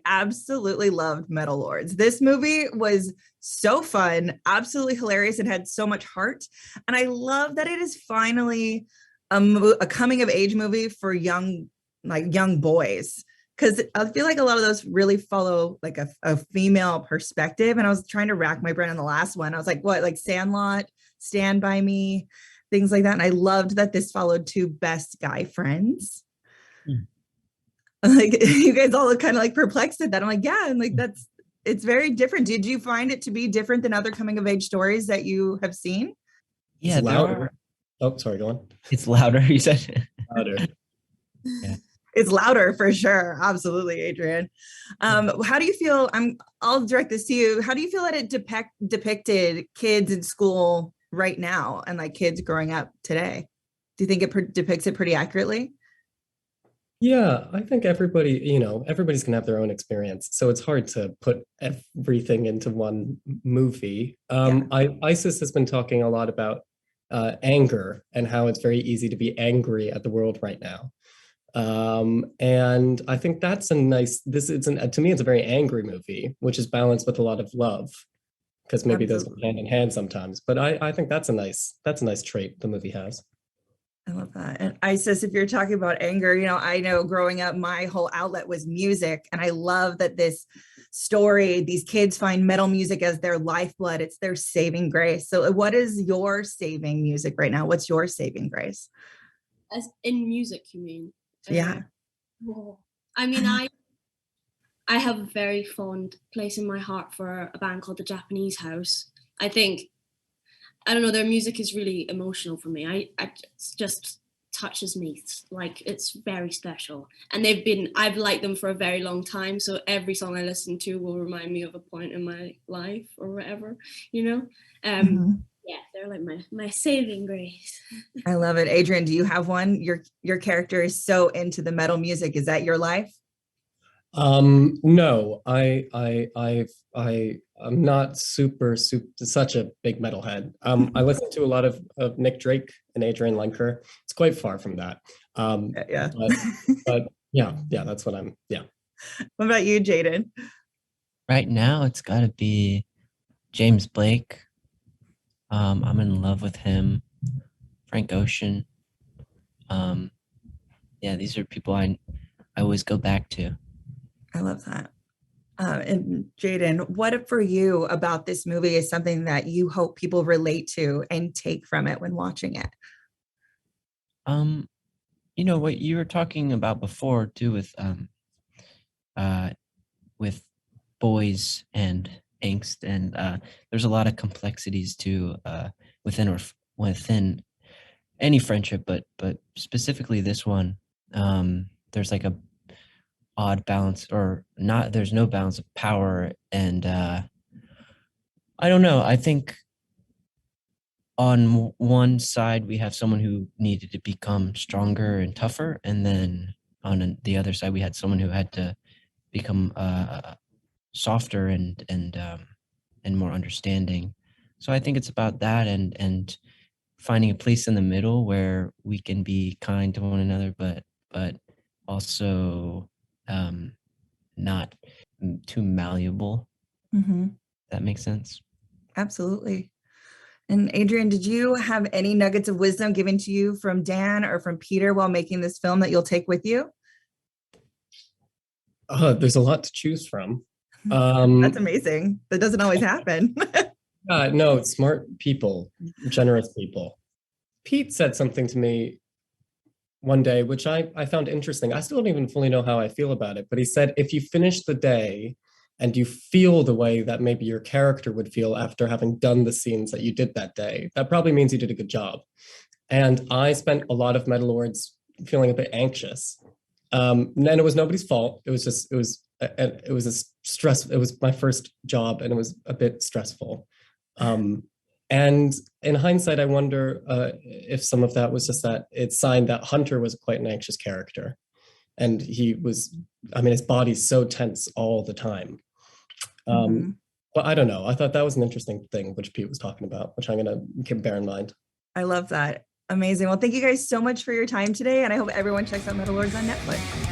absolutely loved Metal Lords. This movie was so fun, absolutely hilarious, and had so much heart. And I love that it is finally a coming of age movie for young boys. Because I feel like a lot of those really follow like a female perspective. And I was trying to rack my brain on the last one. I was like, what, like Sandlot, Stand By Me, things like that. And I loved that this followed two best guy friends. Like you guys all look kind of like perplexed at that. I'm like, yeah, and like it's very different. Did you find it to be different than other coming of age stories that you have seen? Yeah, it's louder. Oh, sorry, go on. It's louder, you said. Louder. Yeah. It's louder for sure. Absolutely, Adrian. How do you feel? I'll direct this to you. How do you feel that it depicted kids in school right now and like kids growing up today? Do you think it depicts it pretty accurately? Yeah, I think everybody's gonna have their own experience. So it's hard to put everything into one movie. Isis has been talking a lot about anger and how it's very easy to be angry at the world right now. And I think that's to me, it's a very angry movie, which is balanced with a lot of love, because maybe those go hand in hand sometimes. But I think that's a nice trait the movie has. I love that. And Isis, if you're talking about anger, I know growing up, my whole outlet was music. And I love that this story, these kids find metal music as their lifeblood. It's their saving grace. So what is your saving music right now? What's your saving grace? As in music, you mean? Yeah. I mean, I have a very fond place in my heart for a band called the Japanese House. I don't know, their music is really emotional for me. It just touches me, like it's very special. And I've liked them for a very long time, so every song I listen to will remind me of a point in my life or whatever, Yeah, they're like my saving grace. I love it. Adrian, do you have one? Your character is so into the metal music. Is that your life? No, I'm not such a big metalhead. I listen to a lot of Nick Drake and Adrian Lenker. It's quite far from that. Yeah. But yeah, that's what I'm. Yeah. What about you, Jaeden? Right now, it's got to be James Blake. I'm in love with him. Frank Ocean. Yeah, these are people I always go back to. I love that. And Jaeden, what for you about this movie is something that you hope people relate to and take from it when watching it? What you were talking about before too with boys and angst, and there's a lot of complexities to within any friendship, but specifically this one. There's like a odd balance, or not, there's no balance of power, and I don't know, I think on one side we have someone who needed to become stronger and tougher, and then on the other side we had someone who had to become softer and more understanding. So I think it's about that, and finding a place in the middle where we can be kind to one another, but also not too malleable. Mm-hmm. That makes sense. Absolutely. And Adrian, did you have any nuggets of wisdom given to you from Dan or from Peter while making this film that you'll take with you? There's a lot to choose from. That's amazing. That doesn't always happen. No, smart people, generous people. Pete said something to me one day, which I found interesting. I still don't even fully know how I feel about it, but he said, if you finish the day and you feel the way that maybe your character would feel after having done the scenes that you did that day, that probably means you did a good job. And I spent a lot of Metal Lords feeling a bit anxious. And it was nobody's fault. It was my first job, and it was a bit stressful. And in hindsight, I wonder if some of that was just that it signed that Hunter was quite an anxious character. And his body's so tense all the time. But I don't know. I thought that was an interesting thing, which Pete was talking about, which I'm going to bear in mind. I love that. Amazing. Well, thank you guys so much for your time today. And I hope everyone checks out Metal Lords on Netflix.